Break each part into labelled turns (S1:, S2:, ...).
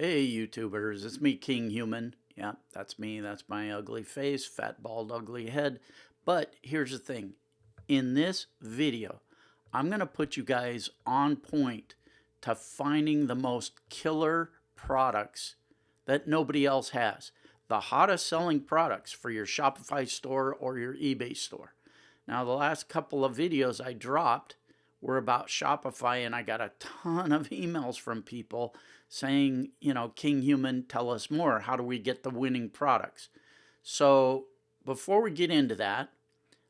S1: Hey YouTubers, it's me, Kinghuman. Yeah, that's me. That's my ugly face, fat, bald, ugly head. But here's the thing. In this video, I'm going to put you guys on point to finding the most killer products that nobody else has. The hottest selling products for your Shopify store or your eBay store. Now, the last couple of videos I dropped were about Shopify, and I got a ton of emails from people saying, Kinghuman, tell us more. How do we get the winning products? So before we get into that,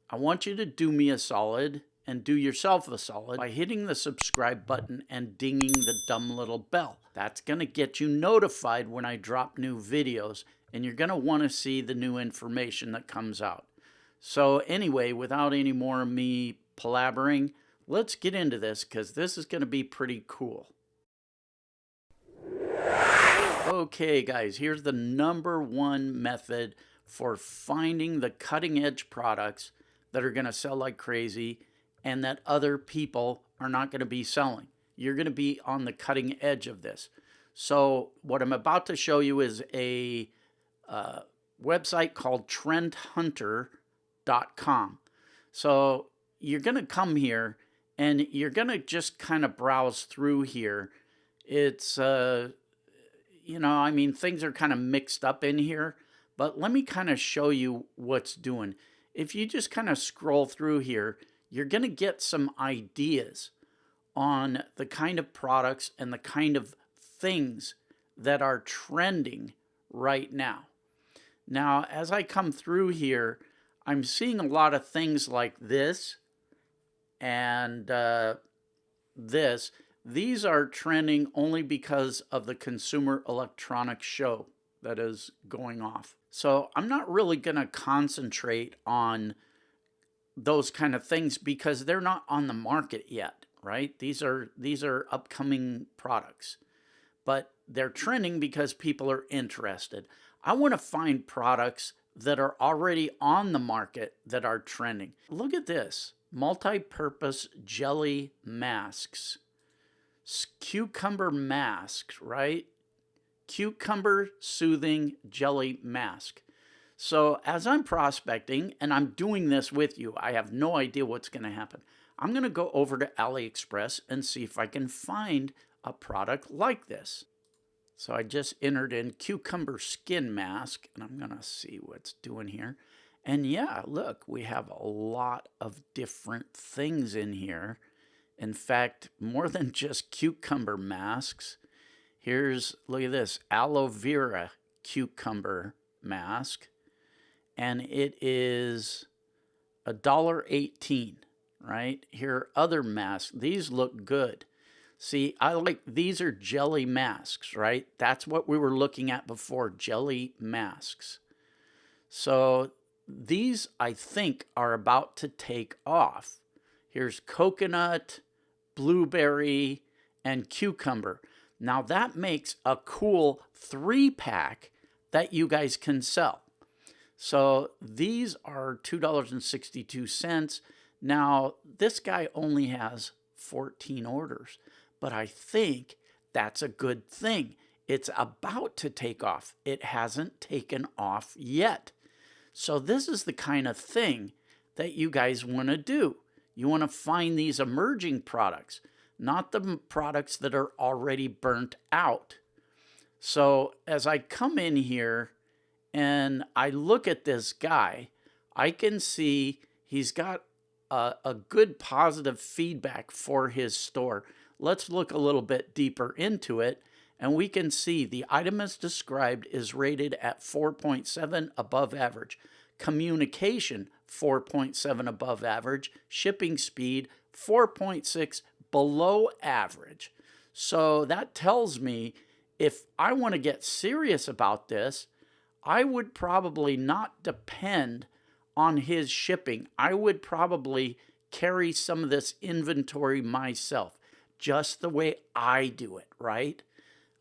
S1: I want you to do me a solid and do yourself a solid by hitting the subscribe button and dinging the dumb little bell. That's going to get you notified when I drop new videos, and you're going to want to see the new information that comes out. So anyway, without any more of me palavering, let's get into this because this is going to be pretty cool. Okay, guys, here's the #1 method for finding the cutting edge products that are going to sell like crazy and that other people are not going to be selling. You're going to be on the cutting edge of this. So what I'm about to show you is a website called trendhunter.com. So you're going to come here and you're going to just kind of browse through here. It's, things are kind of mixed up in here, but let me kind of show you what's doing. If you just kind of scroll through here, you're going to get some ideas on the kind of products and the kind of things that are trending right now. Now, as I come through here, I'm seeing a lot of things like this and this. These are trending only because of the Consumer Electronics Show that is going off. So I'm not really going to concentrate on those kind of things because they're not on the market yet, right? These are upcoming products, but they're trending because people are interested. I want to find products that are already on the market that are trending. Look at this, multi-purpose jelly masks. Cucumber masks, right? Cucumber soothing jelly mask. So as I'm prospecting, and I'm doing this with you, I have no idea what's going to happen. I'm going to go over to AliExpress and see if I can find a product like this. So I just entered in cucumber skin mask, and I'm going to see what's doing here. And yeah, look, we have a lot of different things in here. In fact, more than just cucumber masks. Look at this, aloe vera cucumber mask. And it is $1.18, right? Here are other masks. These look good. See, these are jelly masks, right? That's what we were looking at before, jelly masks. So these, I think, are about to take off. Here's coconut, blueberry, and cucumber. Now that makes a cool 3-pack that you guys can sell. So these are $2.62. Now this guy only has 14 orders, but I think that's a good thing. It's about to take off. It hasn't taken off yet. So this is the kind of thing that you guys want to do. You want to find these emerging products, not the products that are already burnt out. So as I come in here and I look at this guy, I can see he's got a good positive feedback for his store. Let's look a little bit deeper into it, and we can see the item as described is rated at 4.7 above average. Communication, 4.7 above average. Shipping speed, 4.6 below average. So that tells me if I want to get serious about this, I would probably not depend on his shipping. I would probably carry some of this inventory myself, just the way I do it, right?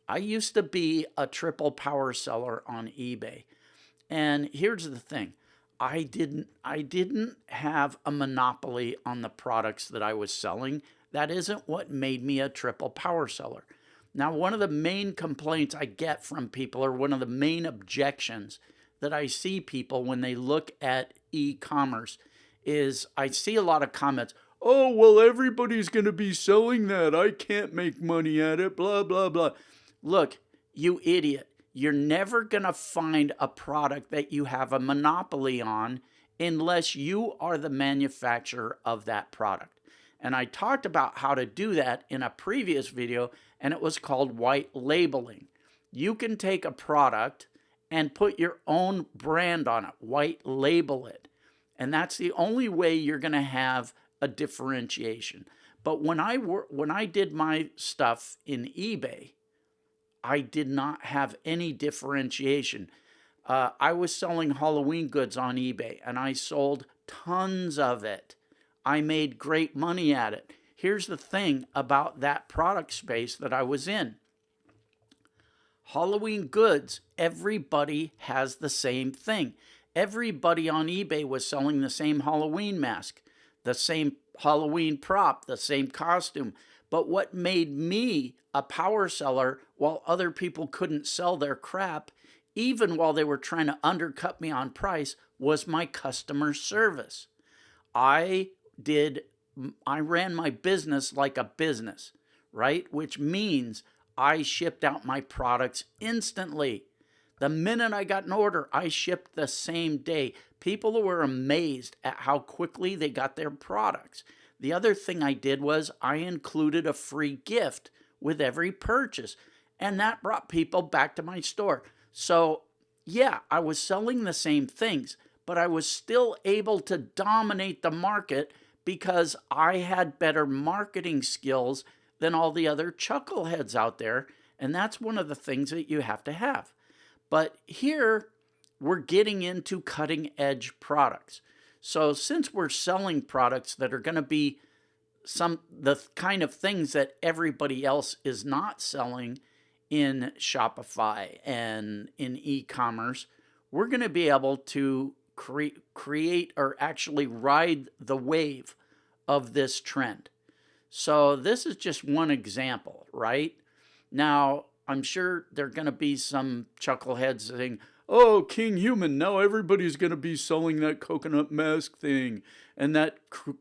S1: I used to be a triple power seller on eBay. And here's the thing. I didn't have a monopoly on the products that I was selling. That isn't what made me a triple power seller. Now, one of the main complaints I get from people, or one of the main objections that I see people when they look at e-commerce, is I see a lot of comments. Oh, well, everybody's going to be selling that. I can't make money at it, blah, blah, blah. Look, you idiot. You're never going to find a product that you have a monopoly on unless you are the manufacturer of that product. And I talked about how to do that in a previous video, and it was called white labeling. You can take a product and put your own brand on it, white label it. And that's the only way you're going to have a differentiation. But when I did my stuff in eBay, I did not have any differentiation. I was selling Halloween goods on eBay, and I sold tons of it. I made great money at it. Here's the thing about that product space that I was in. Halloween goods, everybody has the same thing. Everybody on eBay was selling the same Halloween mask, the same Halloween prop, the same costume. But what made me a power seller while other people couldn't sell their crap, even while they were trying to undercut me on price, was my customer service. I ran my business like a business, right? Which means I shipped out my products instantly. The minute I got an order, I shipped the same day. People were amazed at how quickly they got their products. The other thing I did was I included a free gift with every purchase, and that brought people back to my store. So yeah, I was selling the same things, but I was still able to dominate the market because I had better marketing skills than all the other chuckleheads out there. And that's one of the things that you have to have. But here we're getting into cutting edge products. So since we're selling products that are going to be the kind of things that everybody else is not selling in Shopify and in e-commerce, we're going to be able to create or actually ride the wave of this trend. So this is just one example, right? Now, I'm sure there are going to be some chuckleheads saying, oh, Kinghuman, now everybody's going to be selling that coconut mask thing and that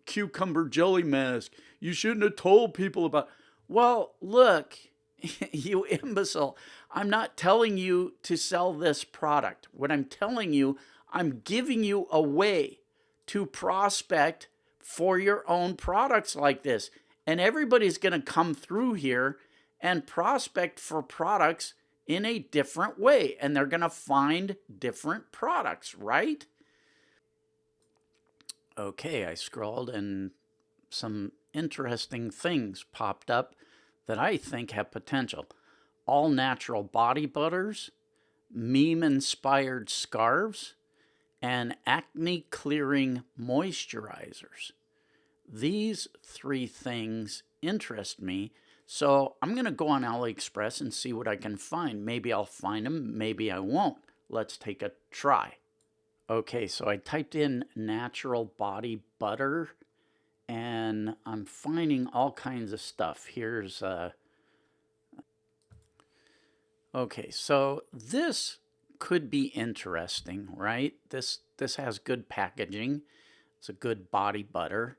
S1: cucumber jelly mask. You shouldn't have told people about. Well, look, you imbecile. I'm not telling you to sell this product. What I'm telling you, I'm giving you a way to prospect for your own products like this. And everybody's going to come through here and prospect for products in a different way. And they're going to find different products, right? Okay, I scrolled and some interesting things popped up that I think have potential. All natural body butters, meme-inspired scarves, and acne clearing moisturizers. These three things interest me, so I'm going to go on AliExpress and see what I can find. Maybe I'll find them, maybe I won't. Let's take a try. Okay, so I typed in natural body butter, and I'm finding all kinds of stuff. Here's okay, so this could be interesting, right? This has good packaging. It's a good body butter,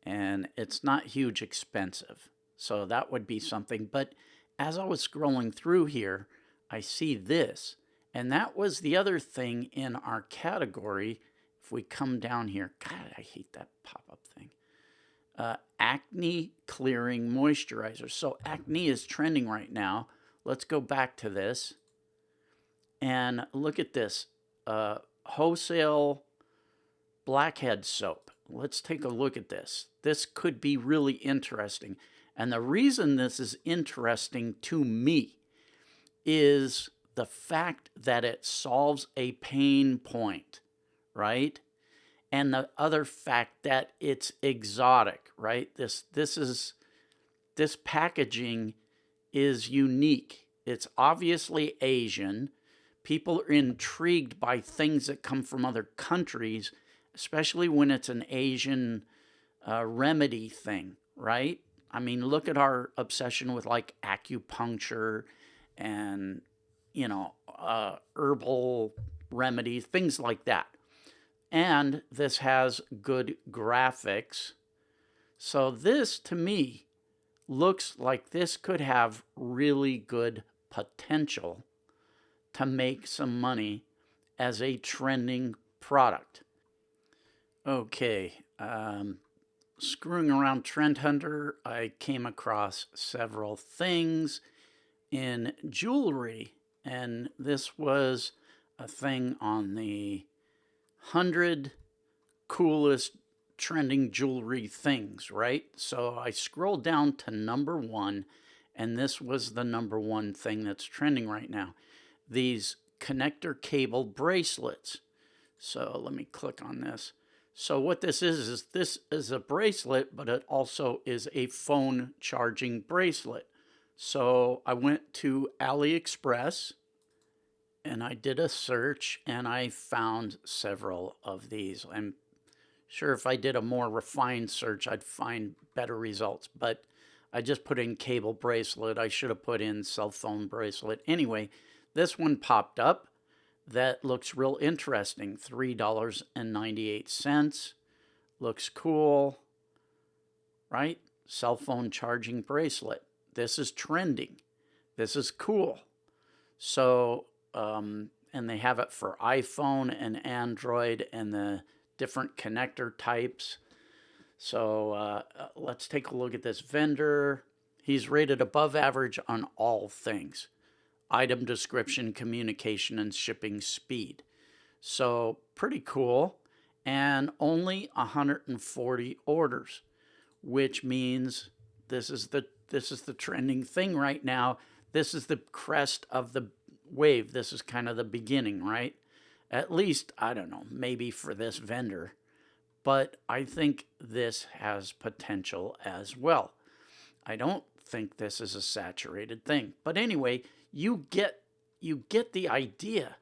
S1: and it's not huge expensive. So that would be something. But as I was scrolling through here, I see this. And that was the other thing in our category. If we come down here, God, I hate that pop-up thing. Acne clearing moisturizer. So acne is trending right now. Let's go back to this. And look at this. Wholesale blackhead soap. Let's take a look at this. This could be really interesting. And the reason this is interesting to me is the fact that it solves a pain point, right? And the other fact that it's exotic, right? This packaging is unique. It's obviously Asian. People are intrigued by things that come from other countries, especially when it's an Asian remedy thing, right? I mean, look at our obsession with like acupuncture and, herbal remedies, things like that. And this has good graphics. So this, to me, looks like this could have really good potential to make some money as a trending product. Okay, screwing around Trend Hunter, I came across several things in jewelry, and this was a thing on the 100 coolest trending jewelry things, right? So I scrolled down to number 1, and this was the number 1 thing that's trending right now. These connector cable bracelets. So let me click on this. So what this is a bracelet, but it also is a phone charging bracelet. So I went to AliExpress and I did a search and I found several of these. I'm sure if I did a more refined search, I'd find better results, but I just put in cable bracelet. I should have put in cell phone bracelet. Anyway, this one popped up. That looks real interesting. $3.98. Looks cool, right? Cell phone charging bracelet. This is trending. This is cool. So, and they have it for iPhone and Android and the different connector types. So let's take a look at this vendor. He's rated above average on all things: item description, communication, and shipping speed. So pretty cool. And only 140 orders, which means this is the trending thing right now. This is the crest of the wave. This is kind of the beginning, right? At least, I don't know, maybe for this vendor. But I think this has potential as well. I don't think this is a saturated thing. But anyway, you get the idea.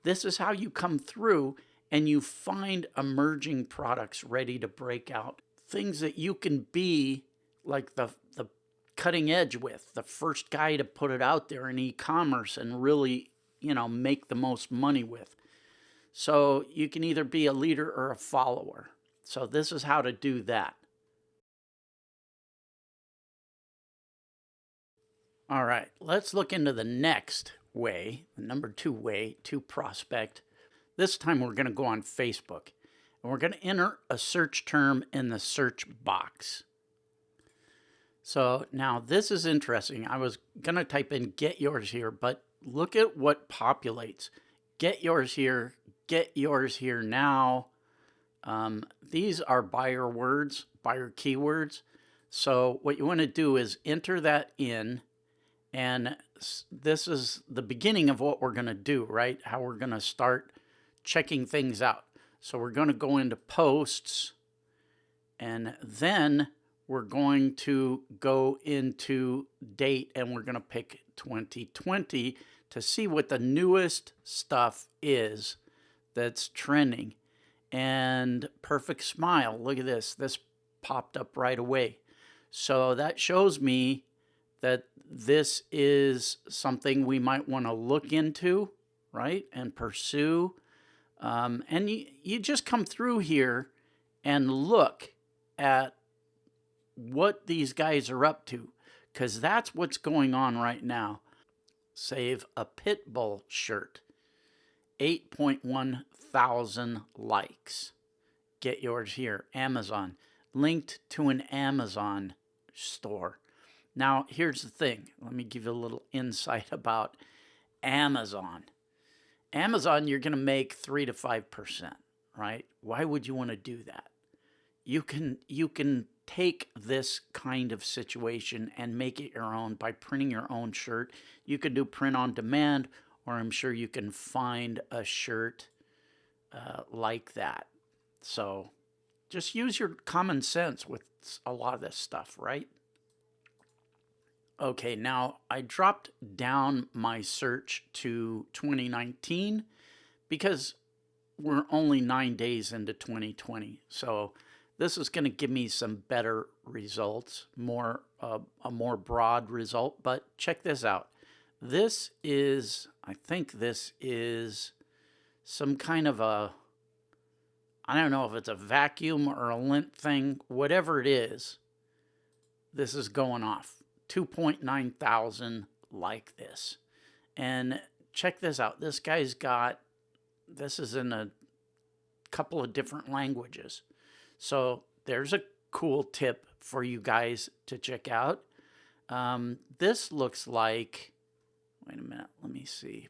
S1: This is how you come through and you find emerging products ready to break out. Things that you can be like the cutting edge with, the first guy to put it out there in e-commerce and really, make the most money with. So you can either be a leader or a follower. So this is how to do that. All right, let's look into the next way, the number 2 way to prospect. This time we're going to go on Facebook, and we're going to enter a search term in the search box. So now this is interesting. I was going to type in get yours here, but look at what populates. Get yours here, get yours here now. These are buyer words, buyer keywords. So what you want to do is enter that in, and this is the beginning of what we're going to do, right? How we're going to start checking things out. So we're going to go into posts, and then we're going to go into date, and we're going to pick 2020 to see what the newest stuff is that's trending. And perfect smile. Look at this. This popped up right away. So that shows me that this is something we might want to look into, right? And pursue. And you just come through here and look at what these guys are up to, because that's what's going on right now. Save a pit bull shirt. 8.1 thousand likes. Get yours here. Amazon. Linked to an Amazon store. Now, here's the thing. Let me give you a little insight about Amazon. Amazon, you're going to make 3 to 5%, right? Why would you want to do that? You can take this kind of situation and make it your own by printing your own shirt. You can do print on demand, or I'm sure you can find a shirt like that. So just use your common sense with a lot of this stuff, right? Okay, now I dropped down my search to 2019 because we're only 9 days into 2020. So This is going to give me some better results, a more broad result. But check this out. This is, I think this is some kind of a, I don't know if it's a vacuum or a lint thing, whatever it is, this is going off. 2.9 thousand like this. And check this out. This guy's got, this is in a couple of different languages. So there's a cool tip for you guys to check out. This looks like, wait a minute, let me see.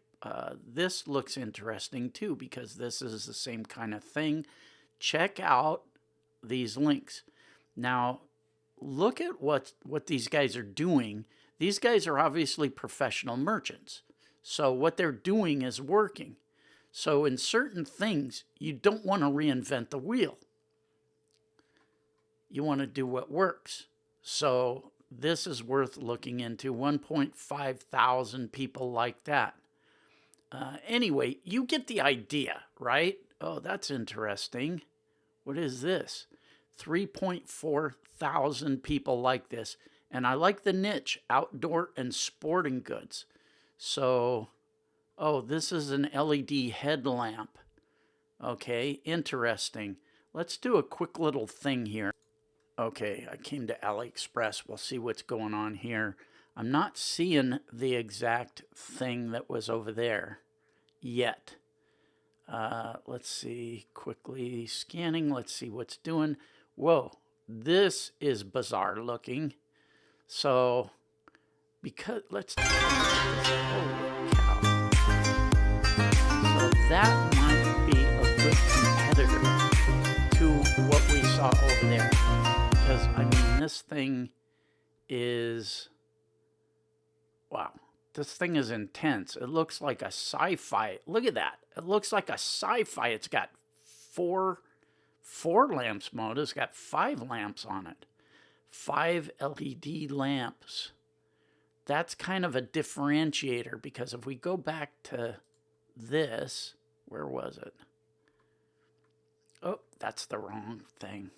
S1: This looks interesting too, because this is the same kind of thing. Check out these links. Now, look at what these guys are doing. These guys are obviously professional merchants. So what they're doing is working. So in certain things, you don't want to reinvent the wheel. You want to do what works. So this is worth looking into. 1.5 thousand people like that. Anyway, you get the idea, right? Oh, that's interesting. What is this? 3.4 thousand people like this. And I like the niche, outdoor and sporting goods. So, oh, this is an LED headlamp. Okay, interesting. Let's do a quick little thing here. Okay, I came to AliExpress. We'll see what's going on here. I'm not seeing the exact thing that was over there yet. Let's see, quickly scanning. Let's see what's doing. Whoa, this is bizarre looking. So, because, let's, holy cow. So that might be a good competitor to what we saw over there. Because, I mean, this thing is, wow, this thing is intense. It looks like a sci-fi. Look at that. It looks like a sci-fi. It's got four lamps mode. It's got 5 lamps on it. 5 LED lamps. That's kind of a differentiator, because if we go back to this, where was it? Oh, that's the wrong thing.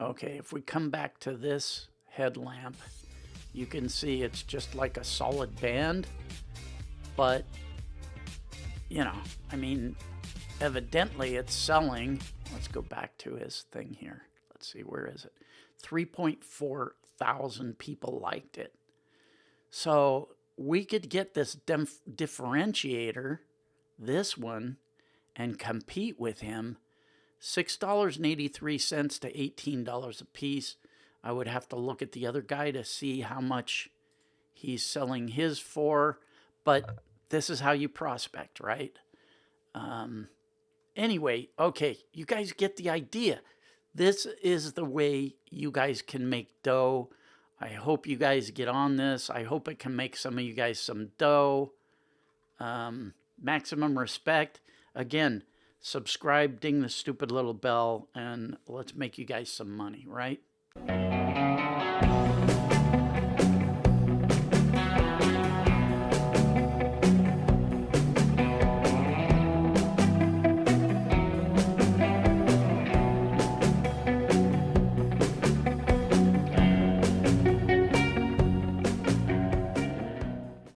S1: Okay, if we come back to this headlamp, you can see it's just like a solid band, but, you know, I mean, evidently it's selling. Let's go back to his thing here. Let's see, where is it? 3.4 thousand people liked it. So we could get this differentiator, this one, and compete with him. $6.83 to $18 a piece. I would have to look at the other guy to see how much he's selling his for, but this is how you prospect, right? Anyway, okay, you guys get the idea. This is the way you guys can make dough. I hope you guys get on this. I hope it can make some of you guys some dough. Maximum respect. Again, subscribe, ding the stupid little bell, and let's make you guys some money, right?